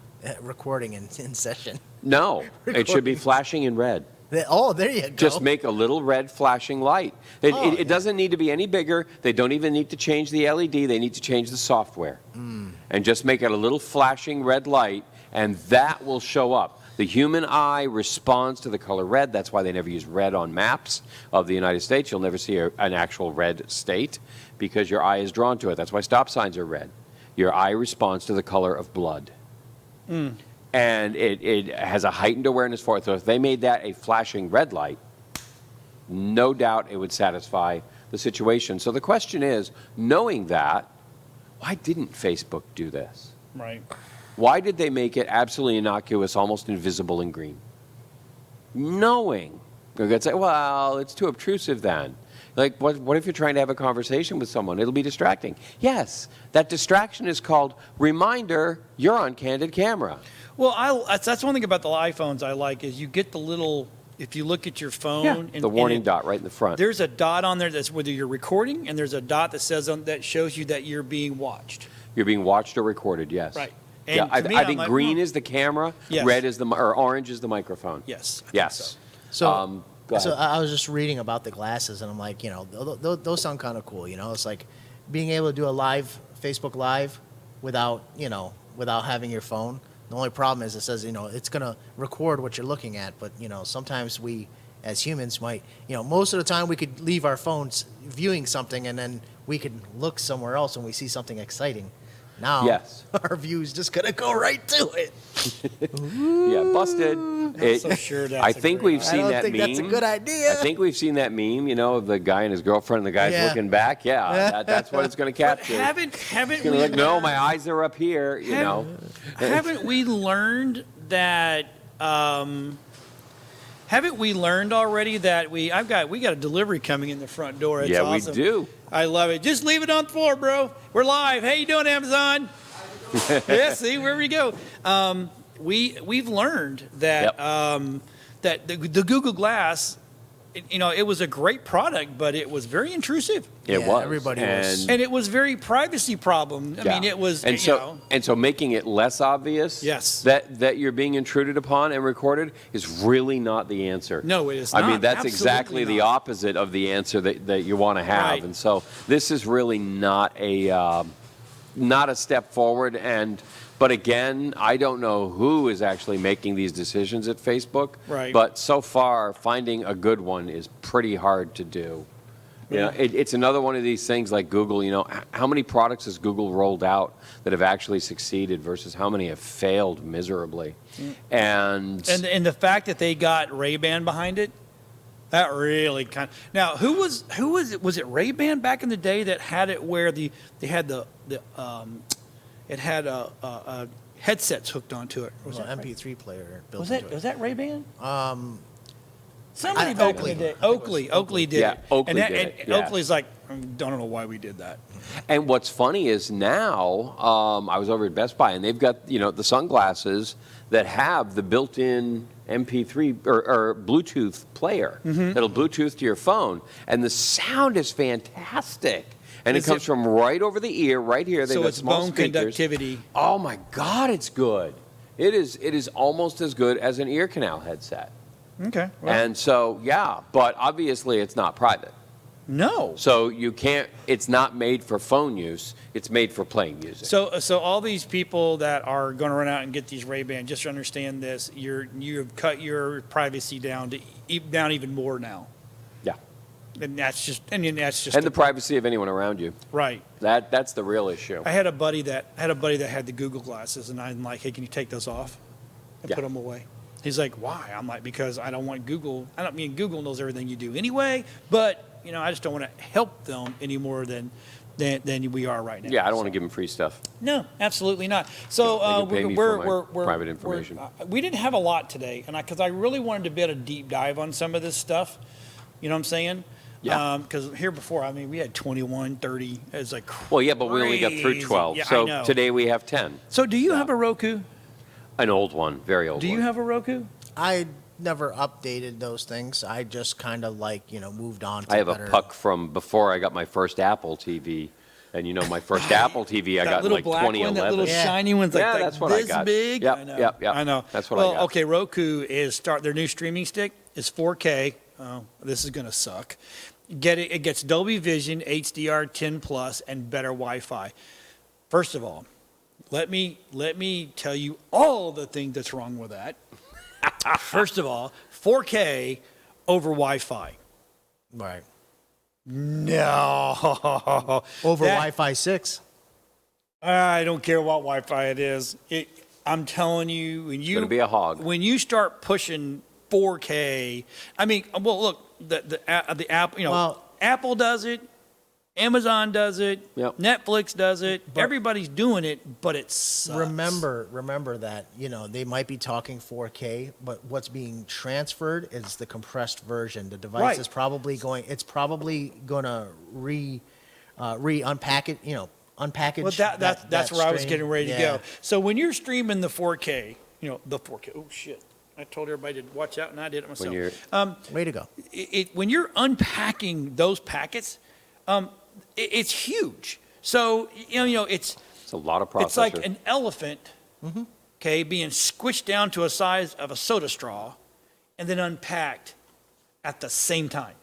recording in session. No, it should be flashing in red. Oh, there you go. Just make a little red flashing light. It doesn't need to be any bigger. They don't even need to change the LED. They need to change the software. And just make it a little flashing red light, and that will show up. The human eye responds to the color red. That's why they never use red on maps of the United States. You'll never see an actual red state because your eye is drawn to it. That's why stop signs are red. Your eye responds to the color of blood. And it has a heightened awareness for it. So if they made that a flashing red light, no doubt it would satisfy the situation. So the question is, knowing that, why didn't Facebook do this? Right. Why did they make it absolutely innocuous, almost invisible in green? Knowing. They're going to say, well, it's too obtrusive then. Like, what if you're trying to have a conversation with someone? It'll be distracting. Yes, that distraction is called reminder you're on candid camera. Well, that's one thing about the iPhones I like is you get the little, if you look at your phone. The warning dot right in the front. There's a dot on there that's whether you're recording, and there's a dot that says that shows you that you're being watched. You're being watched or recorded, yes. Right. And And I to me, I I'm think like, green is the camera, Yes. red is or orange is the microphone. Yes. I think Yes. So, Go ahead. so I was just reading about the glasses, and I'm like, you know, those sound kind of cool. You know, it's like being able to do a live Facebook Live without, you know, without having your phone. The only problem is it says, you know, it's gonna record what you're looking at, but you know, sometimes we, as humans, might, you know, most of the time we could leave our phones viewing something, and then we could look somewhere else when we see something exciting. Now, Yes. our view's just gonna go right to it. Yeah, busted. so sure that's I a think great we've seen I don't that think meme. that's a good idea. I think we've seen that meme, you know, of the guy and his girlfriend, and the guy's Yeah. looking back. Yeah, that's what it's going to capture. Haven't It's we? gonna look, no, my eyes are up here, you know. Haven't we learned that? Haven't we learned already that we got a delivery coming in the front door? It's Yeah, awesome. we do. I love it. Just leave it on the floor, bro. We're live. How you doing, Amazon? Yeah, see where we go. We've learned that Yep. that the Google Glass, you know, it was a great product, but it was very intrusive. It Yeah, was. everybody was. And it was very privacy problem. I mean, it was, and you so know. and so making it less obvious Yes. that you're being intruded upon and recorded is really not the answer. No, it is I mean, not. that's Absolutely exactly the not. opposite of the answer that you want to have. Right. And so this is really not a step forward. But again, I don't know who is actually making these decisions at Facebook. Right. But so far, finding a good one is pretty hard to do. You know, it's another one of these things like Google. You know, how many products has Google rolled out that have actually succeeded versus how many have failed miserably? And And the fact that they got Ray-Ban behind it, that really kind of. Now, who was it? Was it Ray-Ban back in the day that had it where they had it had a headsets hooked onto it? Was Well, that MP3 player built Was into that it. was that Ray-Ban? Somebody back Oakley. in the day. I think it was Oakley did Yeah, it. Oakley and that, did it, and yes. Oakley's like, I don't know why we did that. And what's funny is now, I was over at Best Buy, and they've got, you know, the sunglasses that have the built-in MP3 or Bluetooth player that'll Bluetooth to your phone, and the sound is fantastic. And Is it comes it- from right over the ear, right here. They've So got it's small bone speakers. conductivity. Oh my God, it's good. It is almost as good as an ear canal headset. Okay. Well, And so, yeah, but obviously it's not private. no. So you can't, it's not made for phone use, it's made for playing music. So all these people that are going to run out and get these Ray-Ban, just to understand this, you've cut your privacy down down even more now, Yeah. and that's just And the privacy of anyone around you. right. That's the real issue. I had a buddy that had the Google glasses, and I'm like, hey, can you take those off and Yeah. put them away? He's like, why? I'm like, because I don't want Google. I don't mean Google knows everything you do anyway, but I just don't want to help them any more than we are right now. Yeah, I don't want to give them free stuff. No, absolutely not. So They can pay me for my private information. we didn't have a lot today, and because I really wanted to be able to deep dive on some of this stuff. You know what I'm saying? Yeah. Because here before, I mean, we had 21, 30. It was like Well, yeah, but we only got through crazy. 12. Yeah, I So know. today we have 10. So do you have a Roku? An old one, very old Do one. you have a Roku? I never updated those things. I just kind of moved on to I have better. a puck from before I got my first Apple TV. And my first Apple TV I That got in little like black one, 2011. that little Yeah. shiny one's like, Yeah, like that's what I this got. big. Yep, I know. yep, yep. I know. That's what I got. Okay, Roku is their new streaming stick is 4K. Oh, this is gonna suck. It gets Dolby Vision, HDR 10 plus, and better Wi-Fi. First of all, let me tell you all the things that's wrong with that. First of all, 4K over Wi-Fi. Right. No. Over That- Wi-Fi 6. I don't care what Wi-Fi it is. I'm telling you, gonna be a hog. When you start pushing 4K, I mean, well, look, the app, Well- Apple does it, Amazon does it, Yep. Netflix does it. But- Everybody's doing it, but it sucks. Remember that, they might be talking 4K, but what's being transferred is the compressed version. The device Right. is probably going to unpack it, unpackage. Well, that's where I was stream. getting ready to Yeah. go. So when you're streaming the 4K, the 4K. Oh shit! I told everybody to watch out, and I did it myself. When you're, Way to go. When you're unpacking those packets, it's huge. So it's it's a lot of processor. it's like an elephant, okay, being squished down to a size of a soda straw, and then unpacked at the same time.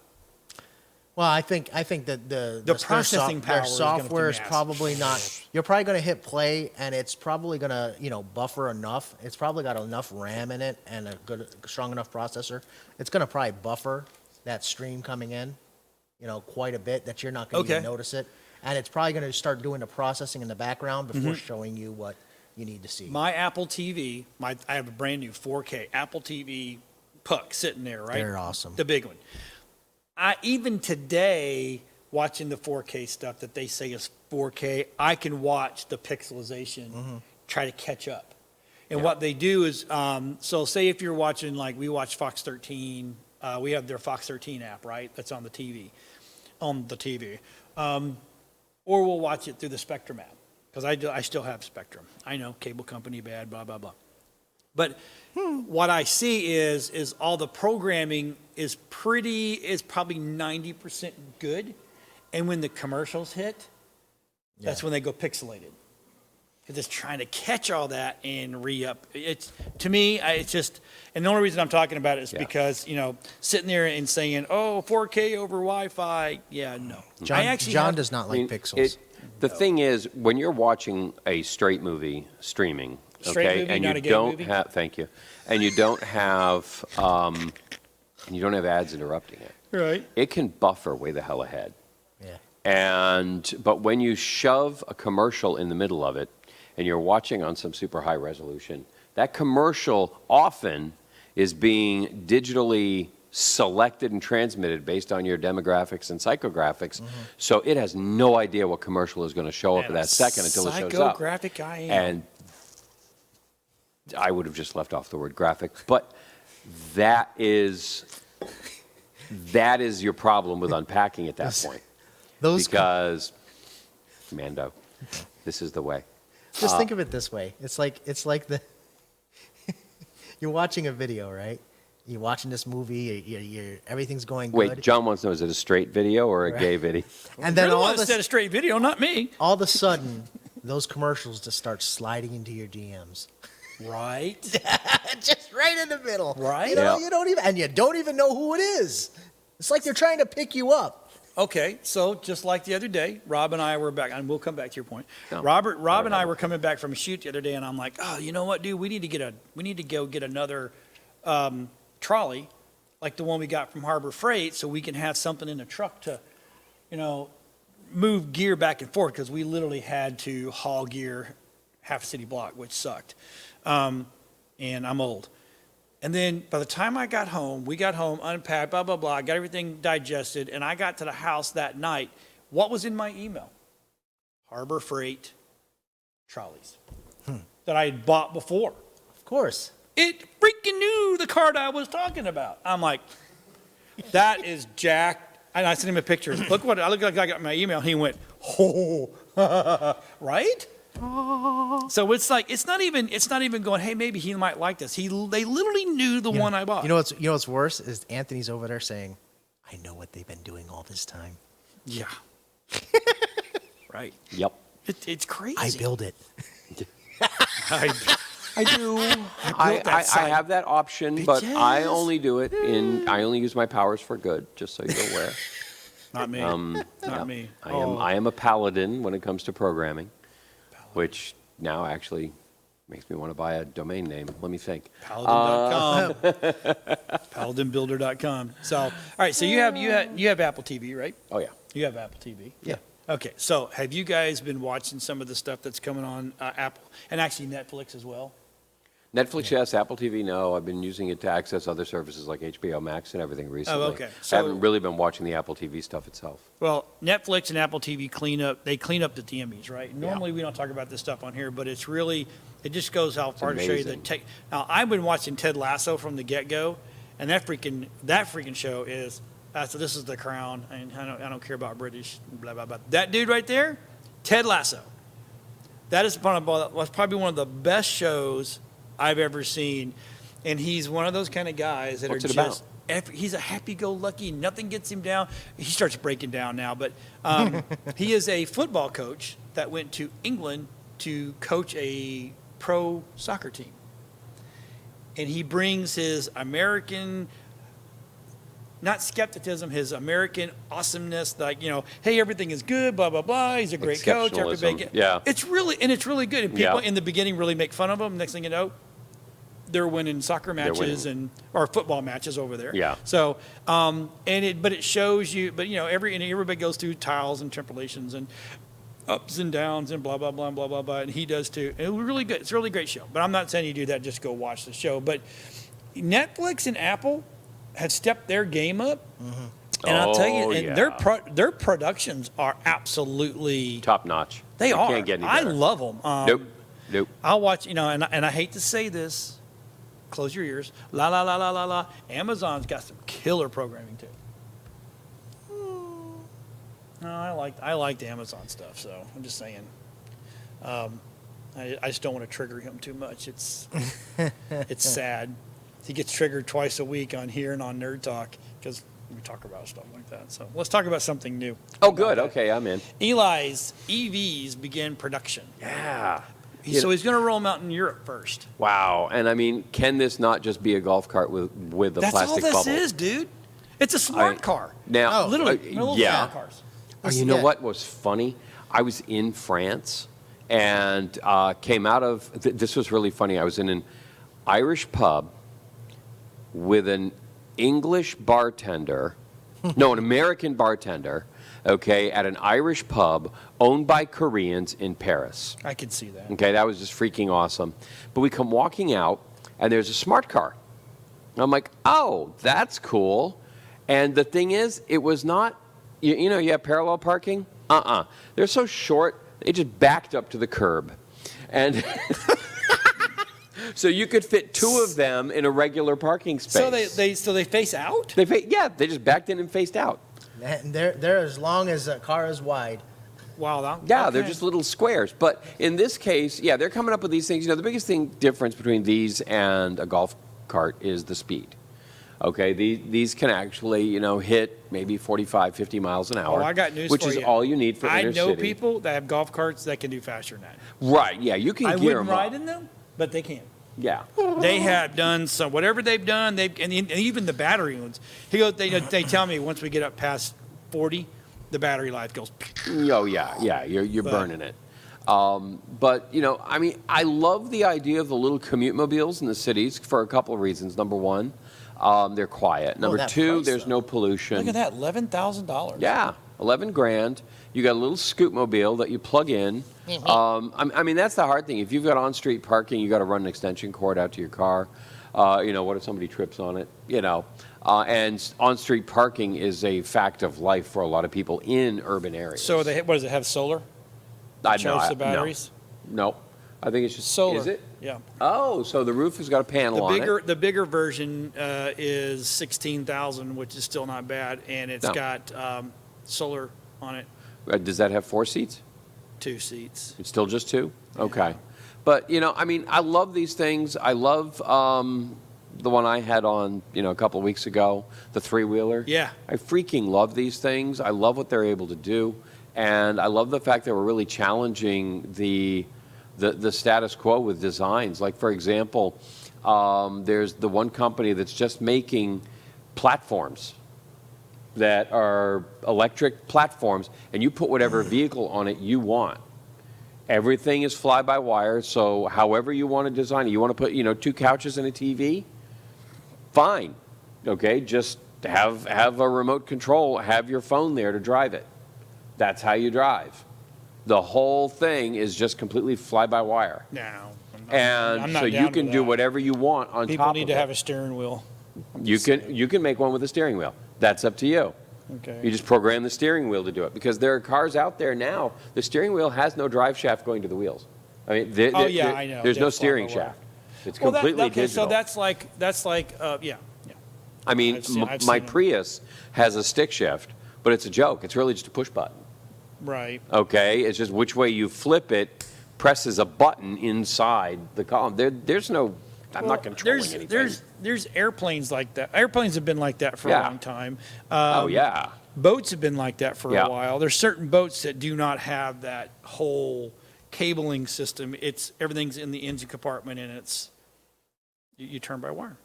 Well, I think that their processing power their is gonna be software is massive. probably not. You're probably going to hit play, and it's probably going to buffer enough. It's probably got enough RAM in it and a strong enough processor. It's going to probably buffer that stream coming in, quite a bit that you're not going to Okay. even notice it, and it's probably going to start doing the processing in the background before showing you what you need to see. My Apple TV, I have a brand new 4K Apple TV puck sitting there, right? They're awesome. The big one. Even today, watching the 4K stuff that they say is 4K, I can watch the pixelization, try to catch up. And what they do is, so say if you're watching, like we watch Fox 13, we have their Fox 13 app, right? That's on the TV. Or we'll watch it through the Spectrum app, because I still have Spectrum. I know, cable company bad, blah, blah, blah. But what I see is all the programming is probably 90% good, and when the commercials hit, that's when they go pixelated. Because it's trying to catch all that and re-up. It's to me, it's just, and the only reason I'm talking about it is because sitting there and saying, "Oh, 4K over Wi-Fi," yeah, no. John does not like pixels. The thing is, when you're watching a straight movie streaming, Straight movie, and not you a gay don't movie? have, thank you, and you don't have ads interrupting it, Right. it can buffer way the hell ahead. Yeah. But when you shove a commercial in the middle of it, and you're watching on some super high resolution, that commercial often is being digitally selected and transmitted based on your demographics and psychographics. So it has no idea what commercial is going to show up at that second until it shows up. Psychographic I am. And I would have just left off the word graphic, but that is your problem with unpacking at that point. Because, Mando, this is the way. Just think of it this way. It's like the you're watching a video, right? You're watching this movie. You're everything's going good. Wait, John wants to know, is it a straight video or a gay video? And then all instead of straight video, not me. all of a sudden, those commercials just start sliding into your DMs. Right. Just right in the middle. Right. Yeah. You don't even know who it is. It's like they're trying to pick you up. Okay, so just like the other day, Rob and I were back, and we'll come back to your point. No, Rob and I were coming back from a shoot the other day, and I'm like, oh, you know what, dude? We need to go get another trolley, like the one we got from Harbor Freight, so we can have something in the truck to, move gear back and forth, because we literally had to haul gear half a city block, which sucked. And I'm old. And then by the time I got home, we got home, unpacked, blah, blah, blah, got everything digested, and I got to the house that night. What was in my email? Harbor Freight trolleys that I had bought before. Of course. It freaking knew the card I was talking about. I'm like, that is jacked. And I sent him a picture. Look what I look like. I got my email. He went, oh, right? So it's like it's not even going. Hey, maybe he might like this. They literally knew the one I bought. You know what's worse is Anthony's over there saying, "I know what they've been doing all this time. Yeah. Right. Yep. It's crazy. I build it." I do. I have that option, but I only do it I only use my powers for good, just so you're aware. Not me. Not me. I am a paladin when it comes to programming, which now actually makes me want to buy a domain name. Let me think. Paladin.com. Paladinbuilder.com. So, all right. So you have Apple TV, right? Oh yeah. You have Apple TV. Yeah. Okay. So have you guys been watching some of the stuff that's coming on Apple and actually Netflix as well? Netflix, yes. Apple TV, no. I've been using it to access other services like HBO Max and everything recently. Oh, okay. I haven't really been watching the Apple TV stuff itself. Well, Netflix and Apple TV clean up the TMEs, right? Normally we don't talk about this stuff on here, but it just goes how far to show you the tech. Now, I've been watching Ted Lasso from the get-go, and that freaking show is, so this is The Crown, and I don't care about British, blah, blah, blah. That dude right there, Ted Lasso, that is probably one of the best shows I've ever seen, and he's one of those kind of guys that What's are it just. about? He's a happy-go-lucky. Nothing gets him down. He starts breaking down now, but he is a football coach that went to England to coach a pro soccer team, and he brings his American, not skepticism, his American awesomeness, like, hey, everything is good, blah, blah, blah. He's a great coach. Exceptionalism, yeah. It's really good. And people in the beginning really make fun of him. Next thing you know, they're winning soccer matches or football matches over there. Yeah. So, but it shows you, everybody goes through trials and tribulations and ups and downs and blah, blah, blah, blah, blah, blah. And he does too. And it was really good. It's a really great show. But I'm not saying you do that, just go watch the show. But Netflix and Apple have stepped their game up. Mm-hmm. And I'll tell you, their productions are absolutely top notch. They are. Can't get any better. I love them. Nope. I'll watch, and I hate to say this, close your ears. La la la la la la. Amazon's got some killer programming too. No, I liked Amazon stuff, so I'm just saying. I just don't want to trigger him too much. It's sad. He gets triggered twice a week on here and on Nerd Talk because we talk about stuff like that. So let's talk about something new. Oh, good. Okay, I'm in. Eli's EVs begin production. Yeah. So he's going to roll them out in Europe first. Wow. And I mean, can this not just be a golf cart with a That's plastic all bubble? this is, dude. It's a smart car. Now, Literally, smart cars. Oh, you know what was funny? I was in France and came out of, this was really funny. I was in an Irish pub with an English bartender, no, an American bartender, okay, at an Irish pub owned by Koreans in Paris. I could see that. Okay, that was just freaking awesome. But we come walking out, and there's a smart car. I'm like, oh, that's cool. And the thing is, it was not, you have parallel parking? They're so short, they just backed up to the curb. And so you could fit two of them in a regular parking space. So they face out? They just backed in and faced out. And they're as long as a car is wide. Wow. They're just little squares. But in this case, they're coming up with these things. The biggest difference between these and a golf cart is the speed. Okay, these can actually, hit maybe 45, 50 miles an hour. Oh, I got news which for is you. all you need for inner city. I know people that have golf carts that can do faster than that. Right, yeah, you can gear them I wouldn't up. ride in them, but they can. Yeah. They have done some, whatever they've done, and even the battery ones. They tell me once we get up past 40, the battery life goes. Oh, yeah, you're burning it. But, I love the idea of the little commute mobiles in the cities for a couple of reasons. Number one, they're quiet. Number two, price, there's though. no pollution. Look at that, $11,000. Yeah, $11,000. You got a little scoot mobile that you plug in. Mm-hmm. That's the hard thing. If you've got on-street parking, you got to run an extension cord out to your car. What if somebody trips on it? And on-street parking is a fact of life for a lot of people in urban areas. So what does it have, solar? Charge the batteries? No. I think it's just Solar. Is it? Yeah. Oh, so the roof has got a panel on it. The bigger version is 16,000, which is still not bad, and it's got solar on it. Does that have 4 seats? 2 seats. It's still just 2? Okay. But, I love these things. I love the one I had on, a couple of weeks ago, the 3-wheeler. Yeah. I freaking love these things. I love what they're able to do. And I love the fact that we're really challenging the status quo with designs. Like, for example, there's the one company that's just making platforms that are electric platforms, and you put whatever vehicle on it you want. Everything is fly-by-wire, so however you want to design it. You want to put, 2 couches and a TV? Fine. Okay, just have a remote control, have your phone there to drive it. That's how you drive. The whole thing is just completely fly-by-wire. No. And so you can do whatever you want on top of it. People need to have a steering wheel. You can make one with a steering wheel. That's up to you. Okay. You just program the steering wheel to do it, because there are cars out there now. The steering wheel has no drive shaft going to the wheels. I mean, I know. There's no That's steering fly-by-wire. shaft. It's completely digital. So that's like, yeah. I mean, I've my seen 'em. Prius has a stick shift, but it's a joke. It's really just a push button. Right. Okay, it's just which way you flip it presses a button inside the column. There's no. I'm not controlling anything. There's airplanes like that. Airplanes have been like that for a long time. Yeah. Boats have been like that for Yeah. a while. There's certain boats that do not have that whole cabling system. Everything's in the engine compartment, and you turn by wire,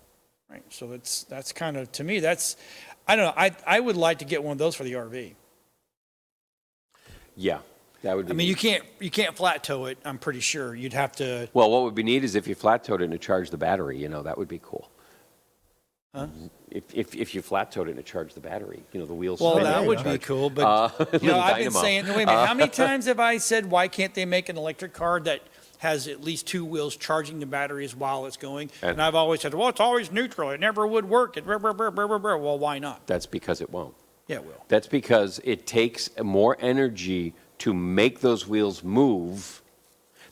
right? So that's kind of, to me, I don't know. I would like to get one of those for the RV. Yeah, that would be. I mean, neat. you can't flat tow it. I'm pretty sure you'd have to. Well, what would be neat is if you flat towed it and it charged the battery. That would be cool. Huh? If you flat towed it and it charged the battery, the wheels. Well, spin that and would charge. be cool, but Little I've been dynamo. saying, wait a minute, how many times have I said, why can't they make an electric car that has at least 2 wheels charging the batteries while it's going? And I've always said, well, it's always neutral. It never would work. Well, why not? That's because it won't. Yeah, it will. That's because it takes more energy to make those wheels move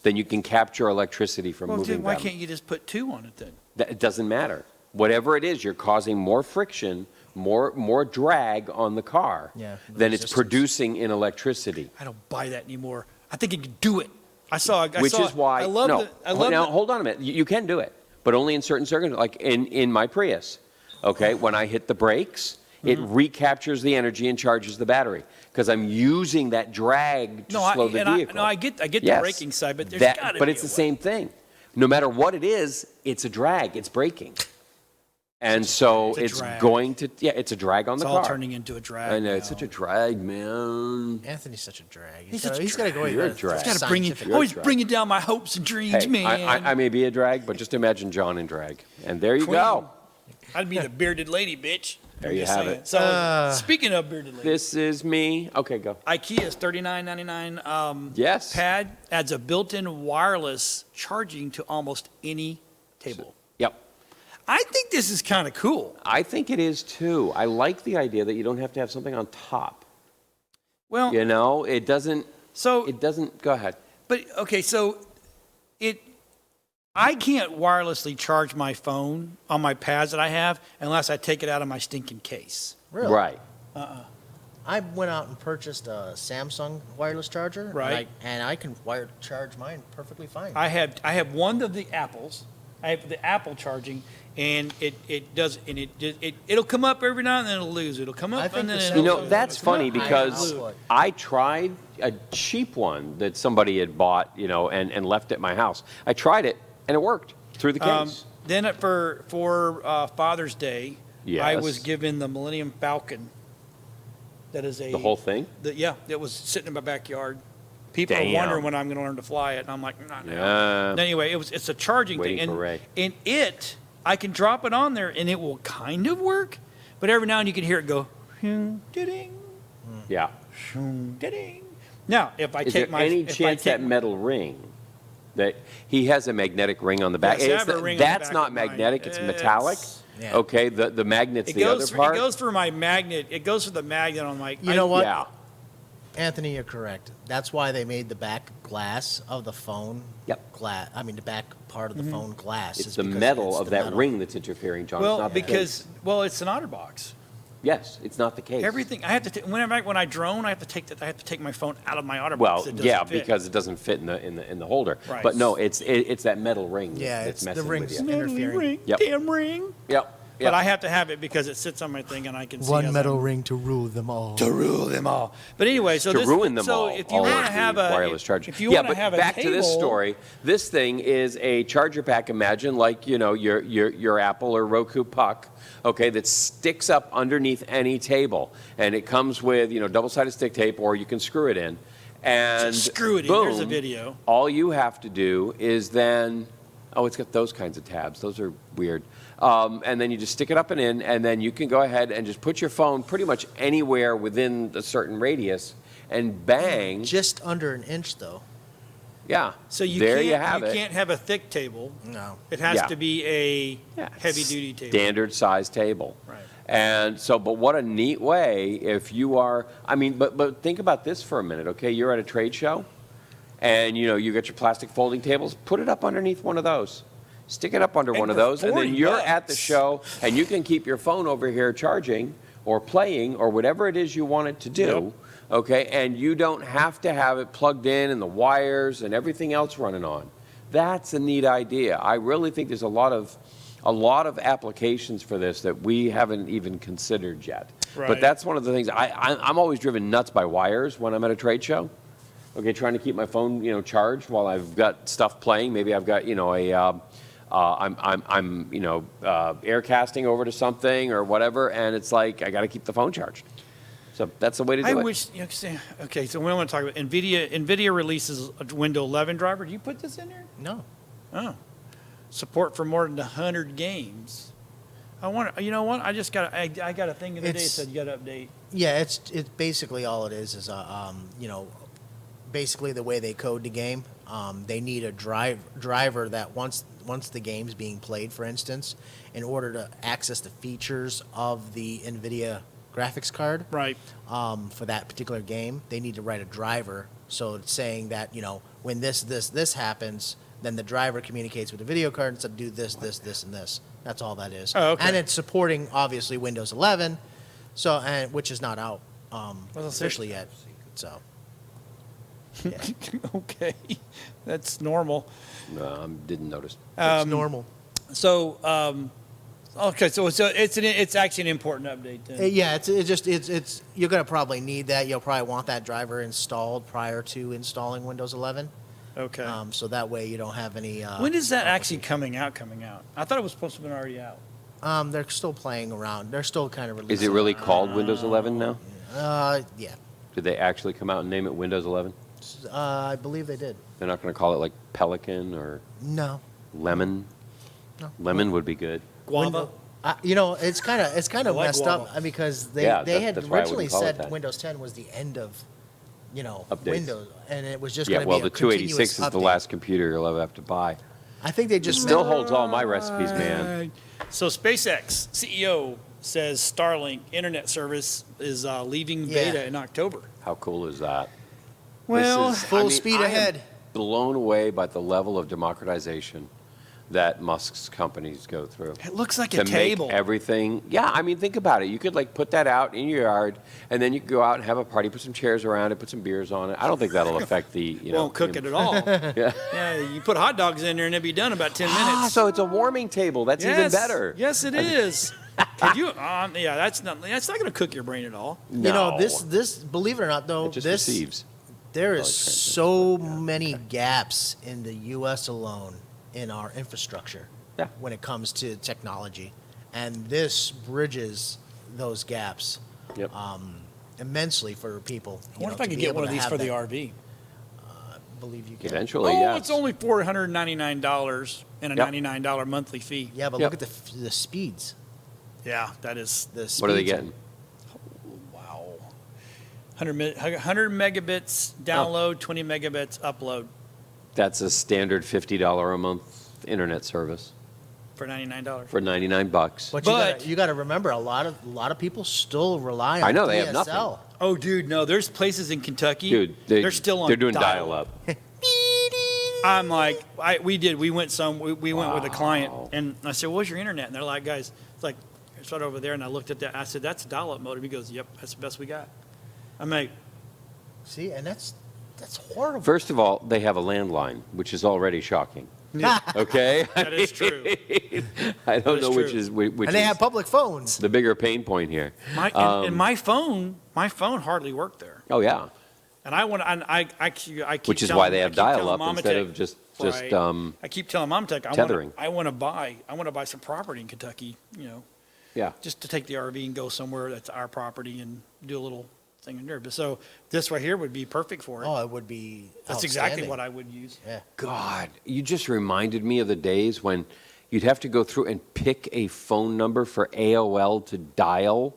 than you can capture electricity from moving Then why them. can't you just put 2 on it then? It doesn't matter. Whatever it is, you're causing more friction, more drag on the car than it's producing in electricity. I don't buy that anymore. I think it can do it. Which is why. Now, hold on a minute. You can do it, but only in certain circumstances. Like in my Prius, okay, when I hit the brakes, it recaptures the energy and charges the battery because I'm using that drag to slow the vehicle. I get the braking side, but there's got to be But it's the same thing. No matter what it is, it's a drag. It's braking. And so it's going to, it's a drag on the car. It's all turning into a drag. I know, it's such a drag, man. Anthony's such a drag. He's got to go. You're a drag. He's got to always bringing down my hopes and dreams, Hey, man. I may be a drag, but just imagine John in drag. And there you go. I'd be the bearded lady, bitch. There you have it. So, speaking of bearded lady. This is me. Okay, go. IKEA's $39.99 Yes. pad adds a built-in wireless charging to almost any table. Yep. I think this is kind of cool. I think it is too. I like the idea that you don't have to have something on top. Well, it doesn't. So it doesn't. Go ahead. But okay, so I can't wirelessly charge my phone on my pads that I have unless I take it out of my stinking case. Really? Right. I went out and purchased a Samsung wireless charger. Right. And I can charge mine perfectly fine. I have one of the Apples. I have the Apple charging, and it'll come up every now and then it'll lose. It'll come up and then it'll lose. That's funny because I tried a cheap one that somebody had bought, and left at my house. I tried it and it worked through the case. Then for Father's Day, Yes. I was given the Millennium Falcon. That is the whole thing? It was sitting in my backyard. People Damn. are wondering when I'm going to learn to fly it, and I'm like, not now. Yeah. Anyway, it's a charging Waiting thing, for Ray. and I can drop it on there, and it will kind of work, but every now and then you can hear it go, ding, Yeah. ding. Now, if I Is take there any chance that metal ring That he has a magnetic ring on the back. Yes, I have a ring on the That's back not of mine. magnetic; it's metallic. Yeah. Okay, the magnet's It the other goes. part. It goes for my magnet. It goes for the magnet on my. You know what? Yeah. Anthony, you're correct. That's why they made the back glass of the phone. Yep. Glass. I mean, the back part of the phone glass. It's is the because metal it's of the that metal. ring that's interfering, John. It's Well, not the because case. it's an OtterBox. Yes, it's not the case. Everything I have to when I drone, I have to take my phone out of my OtterBox. Well, It doesn't yeah, fit. because it doesn't fit in the holder. Right. But no, it's that metal ring. Yeah, that's it's the messing rings. with you. Interfering. Ring, Yep. damn ring. Yep. But I have to have it because it sits on my thing and I can see One as metal I'm- ring to rule them all. to rule them all. But anyway, so to this, ruin them so all. if you all want of to have the a wireless charging. if you yeah, want to but have a back table, to this story. This thing is a charger pack. Imagine like your Apple or Roku Puck. Okay, that sticks up underneath any table, and it comes with double-sided stick tape, or you can screw it in. And Just screw it in. boom, There's a video. All you have to do is then, it's got those kinds of tabs. Those are weird. And then you just stick it up and in, and then you can go ahead and just put your phone pretty much anywhere within a certain radius, and bang, Just under an inch, though. yeah. So you there can't you have it. can't have a thick table. No. It has Yeah. to be a Yeah, heavy duty table. Standard size table. Right. And so, but what a neat way if you are, but think about this for a minute, okay? You're at a trade show and you got your plastic folding tables, put it up underneath one of those. Stick it up under And one of for those, and then 40 you're at the bucks. show and you can keep your phone over here charging or playing or whatever it is you want it to do. Yep. Okay, and you don't have to have it plugged in and the wires and everything else running on. That's a neat idea. I really think there's a lot of applications for this that we haven't even considered yet. Right. But that's one of the things I'm always driven nuts by wires when I'm at a trade show. Okay, trying to keep my phone charged while I've got stuff playing. Maybe I've got I'm air casting over to something or whatever, and it's like I got to keep the phone charged. So that's the way to do I it. wish. Okay, so we want to talk about NVIDIA. NVIDIA releases a Windows 11 driver. Do you put this in there? No. Oh, support for more than 100 games. I want. You know what? I just got. I got a thing the other day that It's- said you got to update. Yeah, it's basically all it is basically the way they code the game. They need a driver that once the game's being played, for instance, in order to access the features of the NVIDIA graphics card. Right. For that particular game, they need to write a driver. So it's saying that when this happens, then the driver communicates with the video card and says do this, and this. That's all that is. Oh, okay. And it's supporting obviously Windows 11, which is not out officially yet. So Okay, that's normal. No, didn't notice. it's normal. So, okay, so it's actually an important update then. Yeah, it's you're gonna probably need that. You'll probably want that driver installed prior to installing Windows 11. Okay. So that way you don't have any. When is that actually coming out? I thought it was supposed to have been already out. They're still playing around. They're still kind of releasing. Is it really called Windows 11 now? Yeah. Did they actually come out and name it Windows 11? I believe they did. They're not going to call it like Pelican or No. Lemon? No. Lemon would be good. Guava. It's kind of like messed guava. up because Yeah, they had that's why I originally wouldn't call it said that. Windows 10 was the end of, Updates. Windows, and it was just Yeah, going to well, be the a continuous 286 is the update. last computer you'll ever have to buy. I think they It just still holds all my recipes, man. So SpaceX CEO says Starlink internet service is leaving Yeah. beta in October. How cool is that? Well, This is- full speed I am ahead. blown away by the level of democratization that Musk's companies go through. It looks like to a table. make everything. Yeah, think about it. You could like put that out in your yard, and then you could go out and have a party, put some chairs around it, put some beers on it. I don't think that'll affect the Won't cook it at all. Yeah. Yeah, you put hot dogs in there and it'll be done in about 10 minutes. So it's a warming table. That's even Yes. better. Yes, it is. Could you? Yeah, that's not going to cook your brain at all. No. this believe it or not though, It just this receives. there is Probably transmits, so but, yeah. many gaps in the U.S. alone in our infrastructure Yeah. when it comes to technology, and this bridges those gaps Yep. immensely for people. I wonder if I could get one of these for the RV. Believe you can. Eventually, Oh, yes. it's only $499 and a Yep. $99 monthly fee. Yeah, but Yep. look at the speeds. Yeah, that is, The speeds What are they getting? wow. 100 megabits download, 20 megabits upload. That's a standard $50 a month internet service For $99. for $99. But you got to remember, a lot of people still rely on I know, DSL. they have nothing. Oh, dude, no. There's places in Kentucky. Dude, they're still on. they're doing dial-up. I'm like, we went with a client, and I said, "What's your internet?" And they're like, "Guys, it's like it's right over there." And I looked at that. I said, "That's dial-up modem." He goes, "Yep, that's the best we got." I'm like, See, and that's horrible. First of all, they have a landline, which is already shocking. Okay? "That is true." I don't know which true. is which And they is have public phones. the bigger pain point here. And my phone hardly worked there. Oh, yeah. And I keep Which is telling- why they I have keep telling dial-up Mama instead Tech- of just Right. I keep telling Mom Tech, tethering. I want to buy some property in Kentucky, yeah. just to take the RV and go somewhere that's our property and do a little thing in there. But so this right here would be perfect for it. Oh, it would be. That's exactly what I would use. Yeah. God, you just reminded me of the days when you'd have to go through and pick a phone number for AOL to dial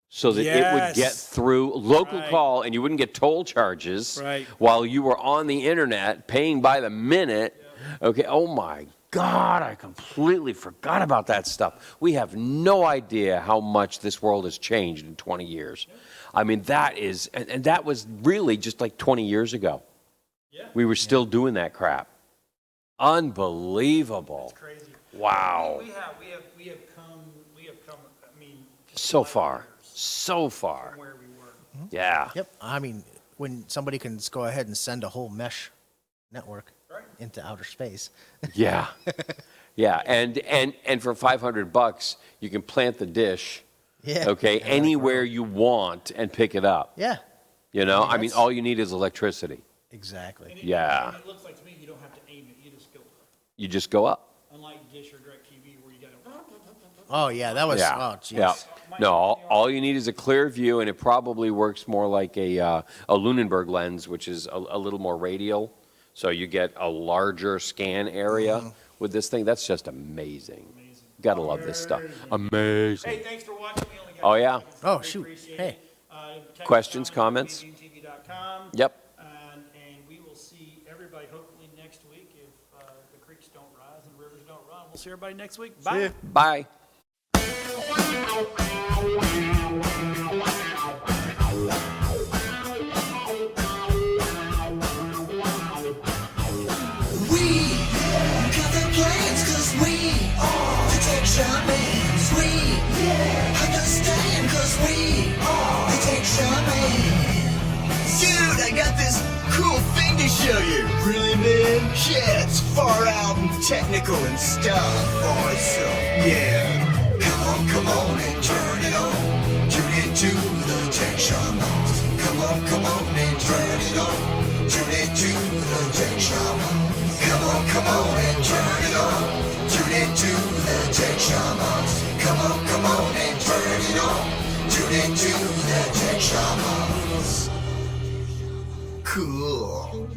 so that it would get Yes. through local Right. call and you wouldn't get toll charges Right. while you were on the internet paying by the minute. Okay, oh my God, I completely forgot about that stuff. We have no idea how much this world has changed in 20 years. I mean, that is, and that was really just like 20 years ago. Yeah. We were still doing that crap. Unbelievable. It's crazy. Wow. We have come. I mean, just So a lot far. of years So far. from where we were. Yeah. Yep. I mean, when somebody can just go ahead and send a whole mesh network Right. into outer space. Yeah. Yeah. And for $500, you can plant the dish, Yeah. okay, And anywhere you want and pick it up. Yeah. You know, I mean, I mean, that's- all you need is electricity. Exactly. And Yeah. it looks like to me you don't have to aim it. You just go. You just go up. Unlike Dish or DirecTV where you got to. Oh yeah, that was. Yeah. Oh jeez. Yeah. No, all you need is a clear view, and it probably works more like a Lunenburg lens, which is a little more radial. So you get a larger scan area with this thing. That's just amazing. Gotta love this stuff. Amazing. Hey, thanks for watching. We only got Oh, yeah? Oh, We shoot. appreciate Hey. it. Text Questions, comments, comments? BBTV.com. Yep. And we will see everybody hopefully next week if the creeks don't rise and rivers don't run. We'll see everybody next week. Bye. Bye. We got the plans cause we are the tech shamans. We understand cause we are the tech shamans. Dude, I got this cool thing to show you. Really, man? Yeah, it's far out and technical and stuff. Boy, so yeah. Come on and turn it on. Tune into the tech shamans. Come on and turn it on. Tune into the tech shamans. Come on and turn it on. Tune into the tech shamans. Come on and turn it on. Tune into the tech shamans. Cool.